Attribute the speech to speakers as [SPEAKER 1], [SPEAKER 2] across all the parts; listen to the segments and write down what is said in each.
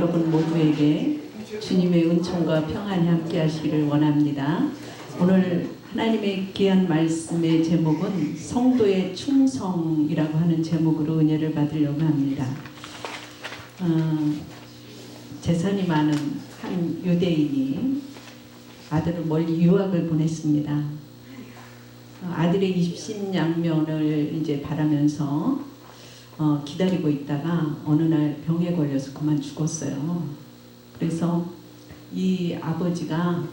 [SPEAKER 1] 여러분 모두에게 주님의 은총과 평안이 함께 하시기를 원합니다. 오늘 하나님의 귀한 말씀의 제목은 성도의 충성이라고 하는 제목으로 은혜를 받으려고 합니다. 재산이 많은 한 유대인이 아들을 멀리 유학을 보냈습니다. 아들의 입신양면을 이제 바라면서 기다리고 있다가 어느 날 병에 걸려서 그만 죽었어요. 그래서 이 아버지가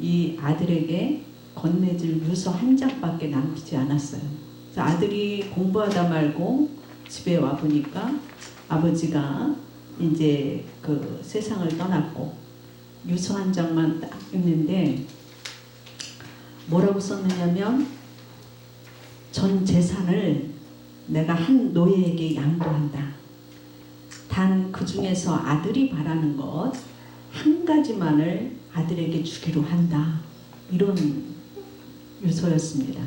[SPEAKER 1] 이 아들에게 건네줄 유서 한 장밖에 남기지 않았어요. 그래서 아들이 공부하다 말고 집에 와 보니까 아버지가 이제 그 세상을 떠났고 유서 한 장만 딱 있는데 뭐라고 썼느냐면 전 재산을 내가 한 노예에게 양도한다. 단 그 중에서 아들이 바라는 것 한 가지만을 아들에게 주기로 한다. 이런 유서였습니다.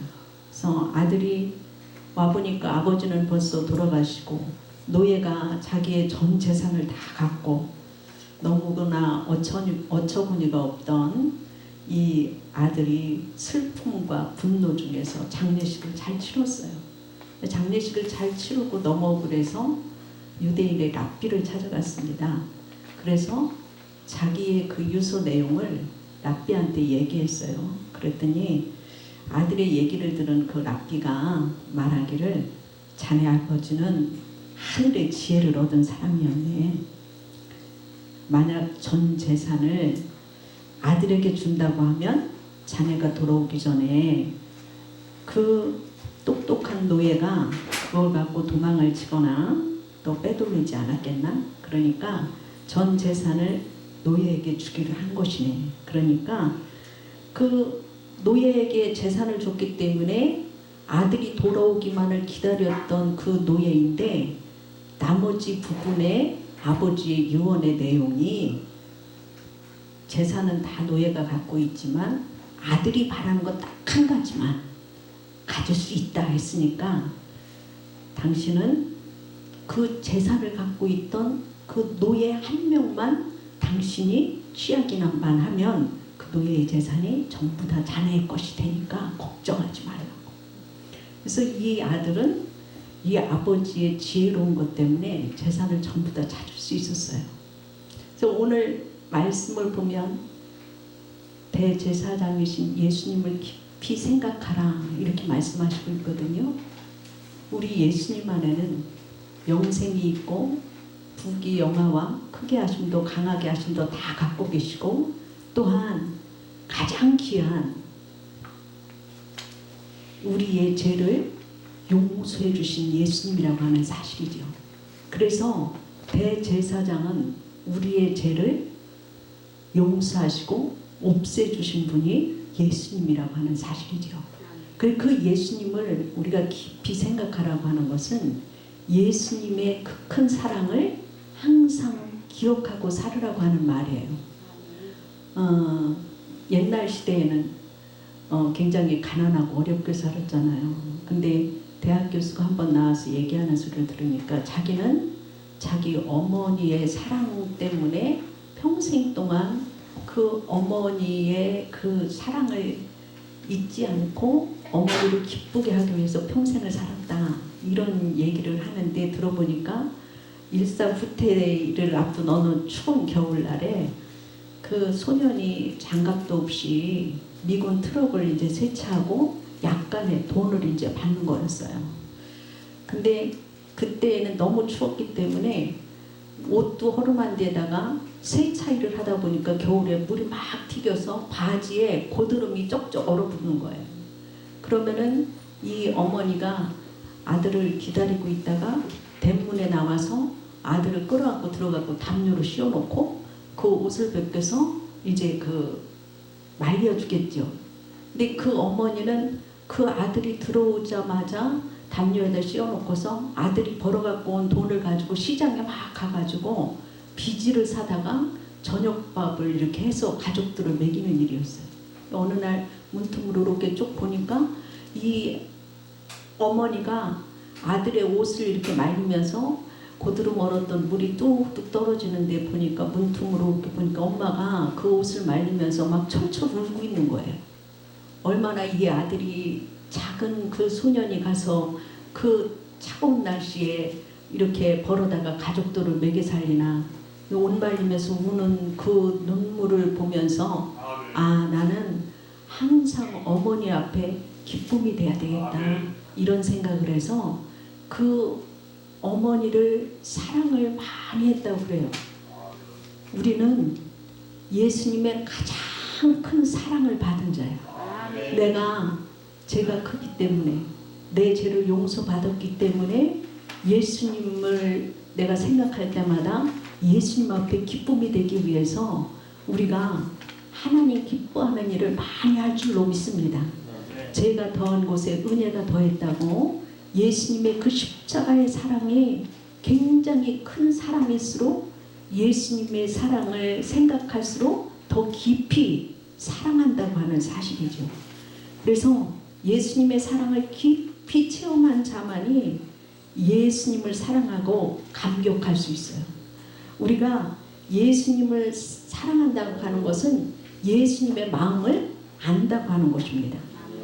[SPEAKER 1] 그래서 아들이 와보니까 아버지는 벌써 돌아가시고 노예가 자기의 전 재산을 다 갖고 너무나 어처구니가 없던 이 아들이 슬픔과 분노 중에서 장례식을 잘 치렀어요. 장례식을 잘 치르고 넘어오그래서 유대인의 랍비를 찾아갔습니다. 그래서 자기의 그 유서 내용을 랍비한테 얘기했어요. 그랬더니 아들의 얘기를 들은 그 랍비가 말하기를 자네 아버지는 하늘의 지혜를 얻은 사람이었네. 만약 전 재산을 아들에게 준다고 하면 자네가 돌아오기 전에 그 똑똑한 노예가 그걸 갖고 도망을 치거나 또 빼돌리지 않았겠나? 그러니까 전 재산을 노예에게 주기로 한 것이네. 그러니까 그 노예에게 재산을 줬기 때문에 아들이 돌아오기만을 기다렸던 그 노예인데 나머지 부분에 아버지의 유언의 내용이 재산은 다 노예가 갖고 있지만 아들이 바라는 것 딱 한 가지만 가질 수 있다 했으니까 당신은 그 재산을 갖고 있던 그 노예 한 명만 당신이 취하기만 하면 그 노예의 재산이 전부 다 자네의 것이 되니까 걱정하지 말라고. 그래서 이 아들은 이 아버지의 지혜로운 것 때문에 재산을 전부 다 찾을 수 있었어요. 그래서 오늘 말씀을 보면 대제사장이신 예수님을 깊이 생각하라 이렇게 말씀하시고 있거든요. 우리 예수님 안에는 영생이 있고 부귀 영화와 크게 하심도 강하게 하심도 다 갖고 계시고 또한 가장 귀한 우리의 죄를 용서해 주신 예수님이라고 하는 사실이죠. 그래서 대제사장은 우리의 죄를 용서하시고 없애주신 분이 예수님이라고 하는 사실이죠. 그 예수님을 우리가 깊이 생각하라고 하는 것은 예수님의 그 큰 사랑을 항상 기억하고 살으라고 하는 말이에요. 옛날 시대에는 굉장히 가난하고 어렵게 살았잖아요. 근데 대학 교수가 한번 나와서 얘기하는 소리를 들으니까 자기는 자기 어머니의 사랑 때문에 평생 동안 그 어머니의 그 사랑을 잊지 않고 어머니를 기쁘게 하기 위해서 평생을 살았다. 이런 얘기를 하는데 들어보니까 일사후퇴를 앞둔 어느 추운 겨울날에 그 소년이 장갑도 없이 미군 트럭을 이제 세차하고 약간의 돈을 이제 받는 거였어요. 근데 그때는 너무 추웠기 때문에 옷도 허름한 데다가 세차 일을 하다 보니까 겨울에 물이 막 튀겨서 바지에 고드름이 쩍쩍 얼어붙는 거예요. 그러면은 이 어머니가 아들을 기다리고 있다가 대문에 나와서 아들을 끌어안고 들어가고 담요로 씌워놓고 그 옷을 벗겨서 이제 그 말려주겠죠. 근데 그 어머니는 그 아들이 들어오자마자 담요에다 씌워놓고서 아들이 벌어갖고 온 돈을 가지고 시장에 막 가가지고 비지를 사다가 저녁밥을 이렇게 해서 가족들을 먹이는 일이었어요. 어느 날 문틈으로 이렇게 쭉 보니까 이 어머니가 아들의 옷을 이렇게 말리면서 고드로 멀었던 물이 뚝뚝 떨어지는데 보니까 문틈으로 이렇게 보니까 엄마가 그 옷을 말리면서 막 철철 울고 있는 거예요. 얼마나 이 아들이 작은 그 소년이 가서 그 차가운 날씨에 이렇게 벌어다가 가족들을 먹여 살리나. 옷 말리면서 우는 그 눈물을 보면서 아, 나는 항상 어머니 앞에 기쁨이 돼야 되겠다, 이런 생각을 해서 그 어머니를 사랑을 많이 했다고 그래요. 우리는 예수님의 가장 큰 사랑을 받은 자예요. 제가 크기 때문에, 내 죄를 용서받았기 때문에 예수님을 내가 생각할 때마다 예수님 앞에 기쁨이 되기 위해서 우리가 하나님 기뻐하는 일을 많이 할 줄로 믿습니다. 죄가 더한 곳에 은혜가 더했다고. 예수님의 그 십자가의 사랑이 굉장히 큰 사랑일수록 예수님의 사랑을 생각할수록 더 깊이 사랑한다고 하는 사실이죠. 그래서 예수님의 사랑을 깊이 체험한 자만이 예수님을 사랑하고 감격할 수 있어요. 우리가 예수님을 사랑한다고 하는 것은 예수님의 마음을 안다고 하는 것입니다.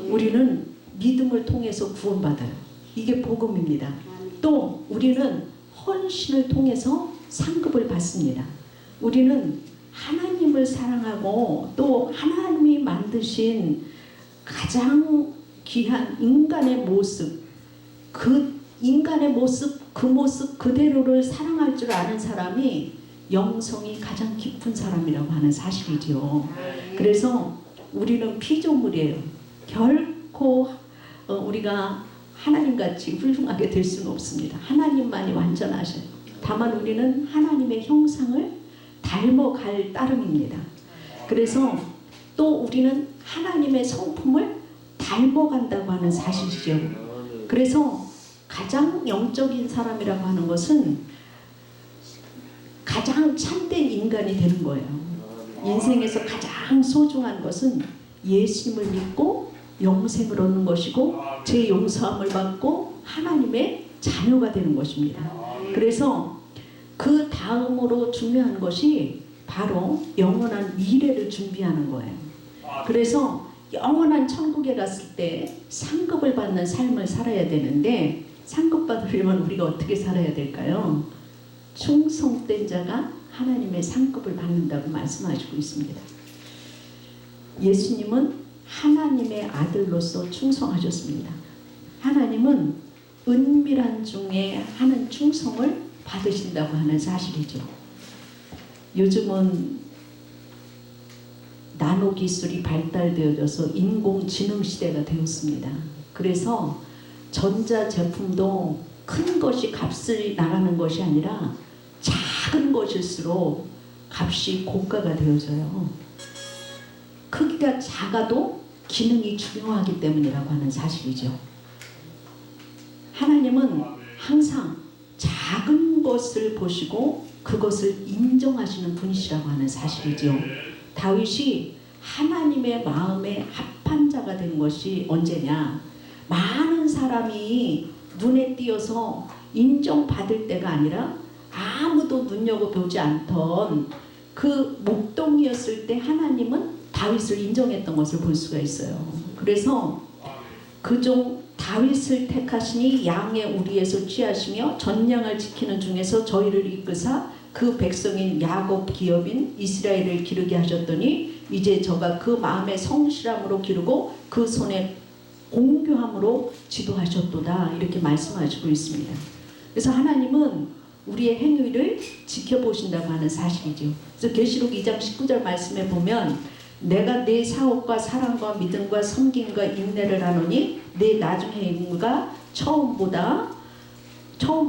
[SPEAKER 1] 우리는 믿음을 통해서 구원받아요. 이게 복음입니다. 또 우리는 헌신을 통해서 상급을 받습니다. 우리는 하나님을 사랑하고 또 하나님이 만드신 가장 귀한 인간의 모습, 그 인간의 모습, 그 모습 그대로를 사랑할 줄 아는 사람이 영성이 가장 깊은 사람이라고 하는 사실이죠. 그래서 우리는 피조물이에요. 결코 우리가 하나님같이 훌륭하게 될 수는 없습니다. 하나님만이 완전하셔요. 다만 우리는 하나님의 형상을 닮아갈 따름입니다. 그래서 또 우리는 하나님의 성품을 닮아간다고 하는 사실이죠. 그래서 가장 영적인 사람이라고 하는 것은 가장 참된 인간이 되는 거예요. 인생에서 가장 소중한 것은 예수님을 믿고 영생을 얻는 것이고 죄 용서함을 받고 하나님의 자녀가 되는 것입니다. 그래서 그 다음으로 중요한 것이 바로 영원한 미래를 준비하는 거예요. 그래서 영원한 천국에 갔을 때 상급을 받는 삶을 살아야 되는데, 상급 받으려면 우리가 어떻게 살아야 될까요? 충성된 자가 하나님의 상급을 받는다고 말씀하시고 있습니다. 예수님은 하나님의 아들로서 충성하셨습니다. 하나님은 은밀한 중에 하는 충성을 받으신다고 하는 사실이죠. 요즘은 나노 기술이 발달되어져서 인공지능 시대가 되었습니다. 그래서 전자제품도 큰 것이 값이 나가는 것이 아니라 작은 것일수록 값이 고가가 되어져요. 크기가 작아도 기능이 중요하기 때문이라고 하는 사실이죠. 하나님은 항상 작은 것을 보시고 그것을 인정하시는 분이시라고 하는 사실이죠. 다윗이 하나님의 마음에 합한 자가 된 것이 언제냐? 많은 사람이 눈에 띄어서 인정받을 때가 아니라 아무도 눈여겨보지 않던 그 목동이었을 때 하나님은 다윗을 인정했던 것을 볼 수가 있어요. 그래서 그종 다윗을 택하시니 양의 우리에서 취하시며 전양을 지키는 중에서 저희를 이끄사 그 백성인 야곱 기업인 이스라엘을 기르게 하셨더니 이제 저가 그 마음의 성실함으로 기르고 그 손에 공교함으로 지도하셨도다, 이렇게 말씀하시고 있습니다. 그래서 하나님은 우리의 행위를 지켜보신다고 하는 사실이죠. 그래서 계시록 2장 19절 말씀에 보면 내가 내 사업과 사랑과 믿음과 섬김과 인내를 하노니 내 나중의 행위가 처음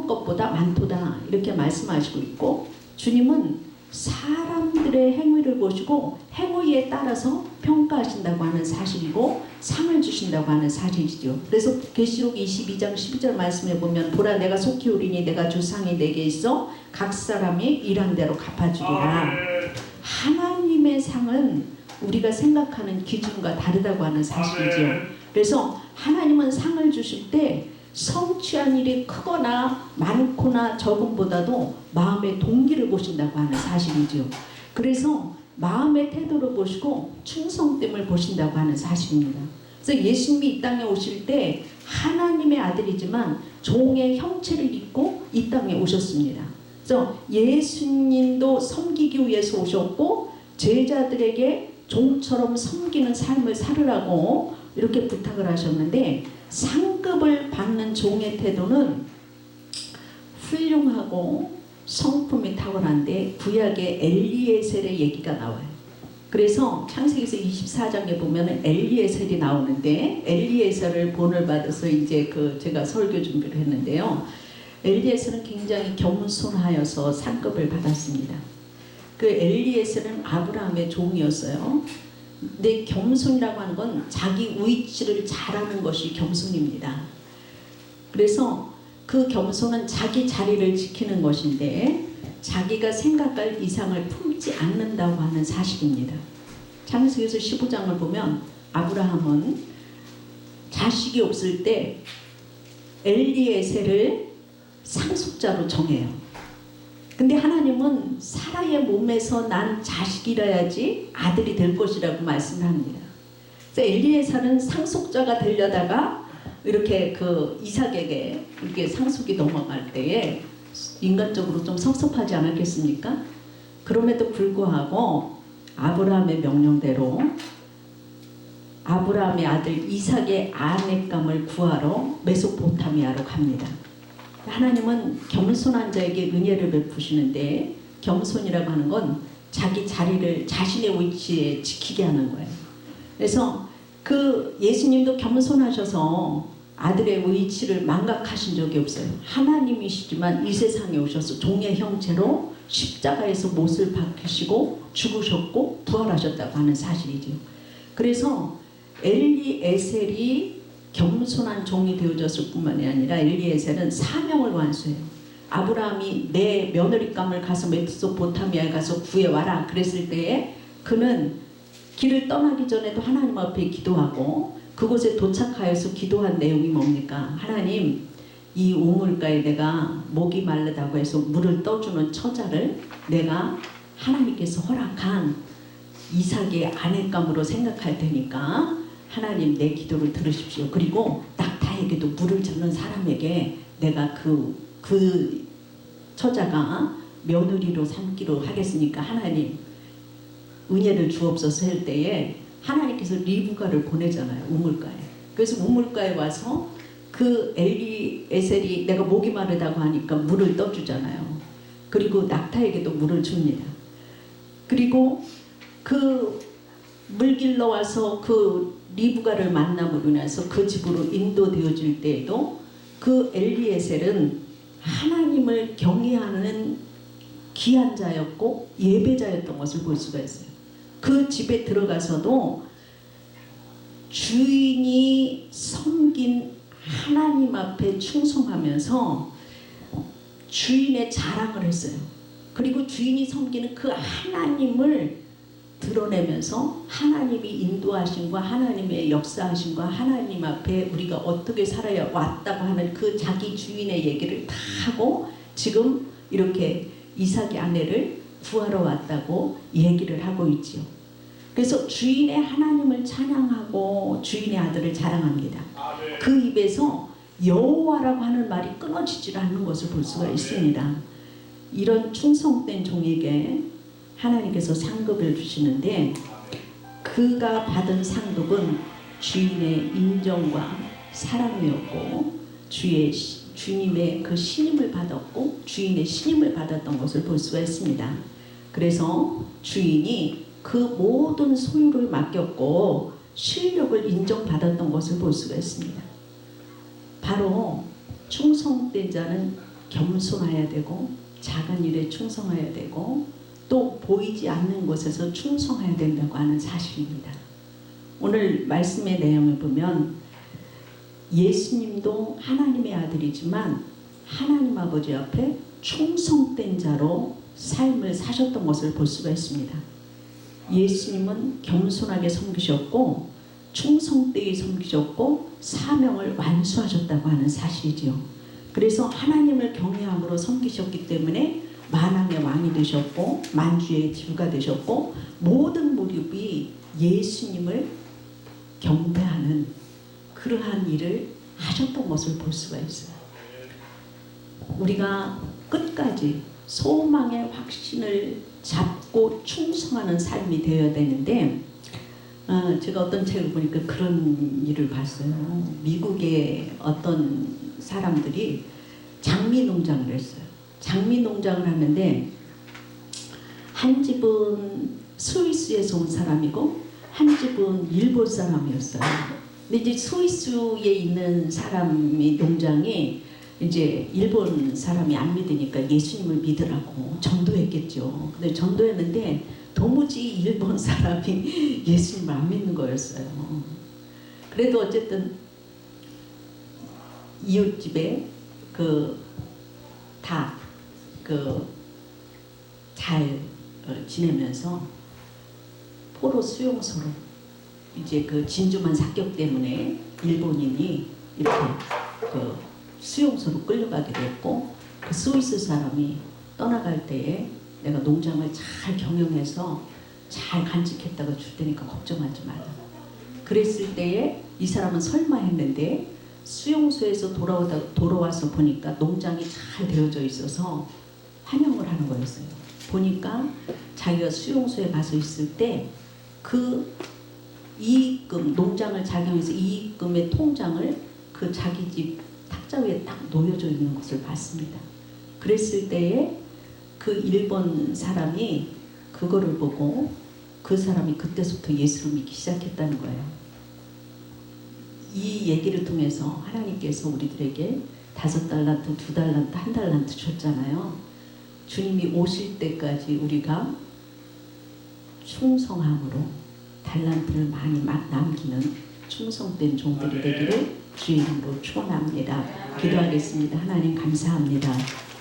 [SPEAKER 1] 것보다 많도다, 이렇게 말씀하시고 있고, 주님은 사람들의 행위를 보시고 행위에 따라서 평가하신다고 하는 사실이고 상을 주신다고 하는 사실이죠. 그래서 계시록 22장 12절 말씀에 보면 보라 내가 속히 오리니 내가 주 상이 내게 있어 각 사람이 일한 대로 갚아주리라. 하나님의 상은 우리가 생각하는 기준과 다르다고 하는 사실이죠. 그래서 하나님은 상을 주실 때 성취한 일이 크거나 많거나 적음보다도 마음의 동기를 보신다고 하는 사실이죠. 그래서 마음의 태도를 보시고 충성됨을 보신다고 하는 사실입니다. 그래서 예수님이 이 땅에 오실 때 하나님의 아들이지만 종의 형체를 입고 이 땅에 오셨습니다. 그래서 예수님도 섬기기 위해서 오셨고 제자들에게 종처럼 섬기는 삶을 살으라고 이렇게 부탁을 하셨는데, 상급을 받는 종의 태도는 훌륭하고 성품이 탁월한데 구약의 엘리에셀의 얘기가 나와요. 그래서 창세기서 24장에 보면 엘리에셀이 나오는데, 엘리에셀을 본을 받아서 이제 제가 설교 준비를 했는데요. 엘리에셀은 굉장히 겸손하여서 상급을 받았습니다. 그 엘리에셀은 아브라함의 종이었어요. 근데 겸손이라고 하는 건 자기 위치를 잘하는 것이 겸손입니다. 그래서 그 겸손은 자기 자리를 지키는 것인데 자기가 생각할 이상을 품지 않는다고 하는 사실입니다. 창세기서 15장을 보면 아브라함은 자식이 없을 때 엘리에셀을 상속자로 정해요. 근데 하나님은 사라의 몸에서 난 자식이라야지 아들이 될 것이라고 말씀을 합니다. 그래서 엘리에셀은 상속자가 되려다가 이렇게 이삭에게 이렇게 상속이 넘어갈 때에 인간적으로 좀 섭섭하지 않았겠습니까? 그럼에도 불구하고 아브라함의 명령대로 아브라함의 아들 이삭의 아내감을 구하러 메소포타미아로 갑니다. 하나님은 겸손한 자에게 은혜를 베푸시는데, 겸손이라고 하는 건 자기 자리를 자신의 위치에 지키게 하는 거예요. 그래서 예수님도 겸손하셔서 아들의 위치를 망각하신 적이 없어요. 하나님이시지만 이 세상에 오셔서 종의 형체로 십자가에서 못을 박히시고 죽으셨고 부활하셨다고 하는 사실이죠. 그래서 엘리에셀이 겸손한 종이 되어졌을 뿐만이 아니라 엘리에셀은 사명을 완수해요. 아브라함이 내 며느리감을 가서 메소포타미아에 가서 구해와라 그랬을 때에 그는 길을 떠나기 전에도 하나님 앞에 기도하고, 그곳에 도착하여서 기도한 내용이 뭡니까? 하나님, 이 우물가에 내가 목이 마르다고 해서 물을 떠주는 처자를 내가 하나님께서 허락한 이삭의 아내감으로 생각할 테니까 하나님 내 기도를 들으십시오. 그리고 낙타에게도 물을 주는 사람에게 내가 그 처자가 며느리로 삼기로 하겠으니까 하나님 은혜를 주옵소서 할 때에 하나님께서 리브가를 보내잖아요. 우물가에. 그래서 우물가에 와서 그 엘리에셀이 내가 목이 마르다고 하니까 물을 떠주잖아요. 그리고 낙타에게도 물을 줍니다. 그리고 물 길러 와서 리브가를 만남으로 인해서 그 집으로 인도되어질 때에도 그 엘리에셀은 하나님을 경외하는 귀한 자였고 예배자였던 것을 볼 수가 있어요. 그 집에 들어가서도 주인이 섬긴 하나님 앞에 충성하면서 주인의 자랑을 했어요. 그리고 주인이 섬기는 그 하나님을 드러내면서 하나님이 인도하심과 하나님의 역사하심과 하나님 앞에 우리가 어떻게 살아야 왔다고 하는 그 자기 주인의 얘기를 다 하고 지금 이렇게 이삭의 아내를 구하러 왔다고 얘기를 하고 있지요. 그래서 주인의 하나님을 찬양하고 주인의 아들을 자랑합니다. 그 입에서 여호와라고 하는 말이 끊어지질 않는 것을 볼 수가 있습니다. 이런 충성된 종에게 하나님께서 상급을 주시는데, 그가 받은 상급은 주인의 인정과 사랑이었고 주님의 그 신임을 받았고 주인의 신임을 받았던 것을 볼 수가 있습니다. 그래서 주인이 그 모든 소유를 맡겼고 실력을 인정받았던 것을 볼 수가 있습니다. 바로 충성된 자는 겸손해야 되고 작은 일에 충성해야 되고 또 보이지 않는 곳에서 충성해야 된다고 하는 사실입니다. 오늘 말씀의 내용을 보면 예수님도 하나님의 아들이지만 하나님 아버지 앞에 충성된 자로 삶을 사셨던 것을 볼 수가 있습니다. 예수님은 겸손하게 섬기셨고 충성되이 섬기셨고 사명을 완수하셨다고 하는 사실이지요. 그래서 하나님을 경외함으로 섬기셨기 때문에 만왕의 왕이 되셨고 만주의 주가 되셨고 모든 무리이 예수님을 경배하는 그러한 일을 하셨던 것을 볼 수가 있어요. 우리가 끝까지 소망의 확신을 잡고 충성하는 삶이 되어야 되는데 제가 어떤 책을 보니까 그런 일을 봤어요. 미국의 어떤 사람들이 장미 농장을 했어요. 장미 농장을 하는데 한 집은 스위스에서 온 사람이고 한 집은 일본 사람이었어요. 근데 이제 스위스에 있는 사람이 농장이 이제 일본 사람이 안 믿으니까 예수님을 믿으라고 전도했겠죠. 근데 전도했는데 도무지 일본 사람이 예수님을 안 믿는 거였어요. 그래도 어쨌든 이웃집에 잘 지내면서 포로 수용소로 이제 그 진주만 사격 때문에 일본인이 이렇게 수용소로 끌려가게 됐고 그 스위스 사람이 떠나갈 때에 내가 농장을 잘 경영해서 잘 간직했다가 줄 테니까 걱정하지 마라. 그랬을 때에 이 사람은 설마 했는데 수용소에서 돌아와서 보니까 농장이 잘 되어져 있어서 환영을 하는 거였어요. 보니까 자기가 수용소에 가서 있을 때 그 이익금, 농장을 작용해서 이익금의 통장을 그 자기 집 탁자 위에 딱 놓여져 있는 것을 봤습니다. 그랬을 때에 그 일본 사람이 그거를 보고 그 사람이 그때부터 예수를 믿기 시작했다는 거예요. 이 얘기를 통해서 하나님께서 우리들에게 5달란트, 2달란트, 1달란트 줬잖아요. 주님이 오실 때까지 우리가 충성함으로 달란트를 많이 남기는 충성된 종들이 되기를 주의 이름으로 축원합니다. 기도하겠습니다. 하나님 감사합니다.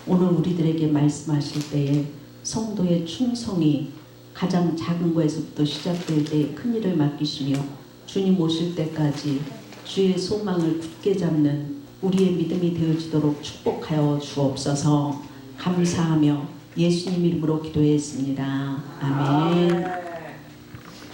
[SPEAKER 1] 오늘 우리들에게 말씀하실 때에 성도의 충성이 가장 작은 거에서부터 시작될 때 큰 일을 맡기시며 주님 오실 때까지 주의 소망을 굳게 잡는 우리의 믿음이 되어지도록 축복하여 주옵소서. 감사하며 예수님 이름으로 기도했습니다. 아멘.